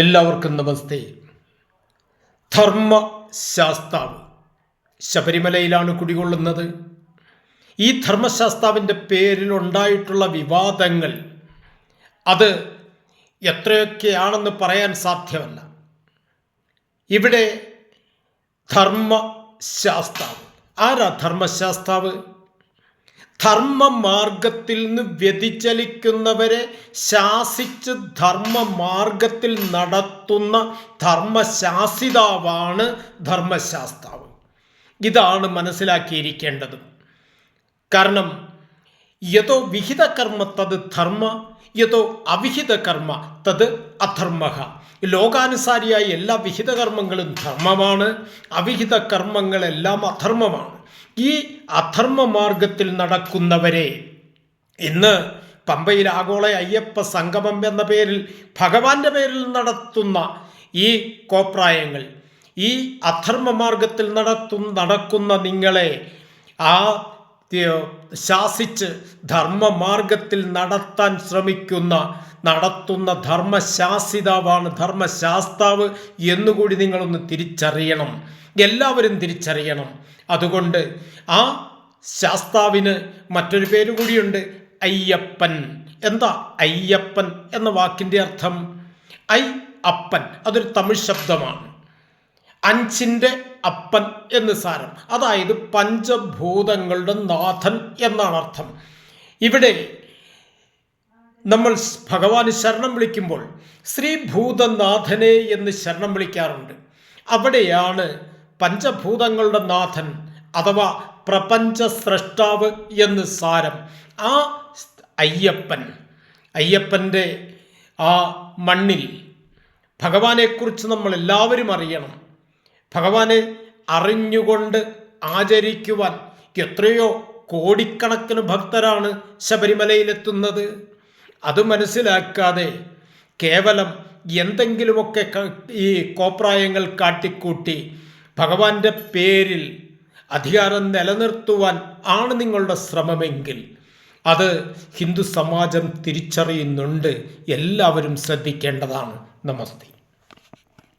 എല്ലാവർക്കും നമസ്തേ. ധർമ്മശാസ്താവ് ശബരിമലയിലാണ് കുടികൊള്ളുന്നത്. ഈ ധർമ്മശാസ്താവിൻ്റെ പേരിലുണ്ടായിട്ടുള്ള വിവാദങ്ങൾ അത് എത്രയൊക്കെയാണെന്ന് പറയാൻ സാധ്യമല്ല. ഇവിടെ ധർമ്മശാസ്താവ് ആരാ? ധർമ്മശാസ്താവ് ധർമ്മമാർഗത്തിൽ നിന്ന് വ്യതിചലിക്കുന്നവരെ ശാസിച്ച് ധർമ്മമാർഗത്തിൽ നടത്തുന്ന ധർമ്മശാസിതാവാണ് ധർമ്മശാസ്താവ്. ഇതാണ് മനസ്സിലാക്കിയിരിക്കേണ്ടത്. കാരണം യതോ വിഹിത കർമ്മ തത് ധർമ്മ, യതോ അവിഹിത കർമ്മ തത് അധർമ്മ. ലോകാനുസാരിയായ എല്ലാ വിഹിത കർമ്മങ്ങളും ധർമ്മമാണ്, അവിഹിത കർമ്മങ്ങളെല്ലാം അധർമ്മമാണ്. ഈ അധർമ്മ മാർഗത്തിൽ നടക്കുന്നവരെ ഇന്ന് പമ്പയിൽ ആഗോള അയ്യപ്പ സംഗമം എന്ന പേരിൽ ഭഗവാന്റെ പേരിൽ നടത്തുന്ന ഈ കോപ്രായങ്ങൾ, ഈ അധർമ്മ മാർഗത്തിൽ നടക്കുന്ന നിങ്ങളെ ശാസിച്ച് ധർമ്മമാർഗത്തിൽ നടത്താൻ നടത്തുന്ന ധർമ്മശാസിതാവാണ് ധർമ്മശാസ്താവ് എന്നുകൂടി നിങ്ങളൊന്ന് തിരിച്ചറിയണം. എല്ലാവരും തിരിച്ചറിയണം. അതുകൊണ്ട് ആ ശാസ്താവിന് മറ്റൊരു പേര് കൂടിയുണ്ട്, അയ്യപ്പൻ. എന്താ അയ്യപ്പൻ എന്ന വാക്കിൻ്റെ അർത്ഥം? ഐ അപ്പൻ, അതൊരു തമിഴ് ശബ്ദമാണ്. അഞ്ചിൻ്റെ അപ്പൻ എന്ന് സാരം, അതായത് പഞ്ചഭൂതങ്ങളുടെ നാഥൻ എന്നാണ് അർത്ഥം. ഇവിടെ നമ്മൾ ഭഗവാന് ശരണം വിളിക്കുമ്പോൾ ശ്രീഭൂതനാഥനെ എന്ന് ശരണം വിളിക്കാറുണ്ട്. അവിടെയാണ് പഞ്ചഭൂതങ്ങളുടെ നാഥൻ അഥവാ പ്രപഞ്ച സ്രഷ്ടാവ് എന്ന് സാരം. ആ അയ്യപ്പൻ്റെ ആ മണ്ണിൽ ഭഗവാനെക്കുറിച്ച് നമ്മൾ എല്ലാവരും അറിയണം. ഭഗവാനെ അറിഞ്ഞുകൊണ്ട് ആചരിക്കുവാൻ എത്രയോ കോടിക്കണക്കിന് ഭക്തരാണ് ശബരിമലയിലെത്തുന്നത്. അത് മനസ്സിലാക്കാതെ കേവലം എന്തെങ്കിലുമൊക്കെ ഈ കോപ്രായങ്ങൾ കാട്ടിക്കൂട്ടി ഭഗവാന്റെ പേരിൽ അധികാരം നിലനിർത്തുവാൻ ആണ് നിങ്ങളുടെ ശ്രമമെങ്കിൽ അത് ഹിന്ദു സമാജം തിരിച്ചറിയുന്നുണ്ട്. എല്ലാവരും ശ്രദ്ധിക്കേണ്ടതാണ്. നമസ്തേ.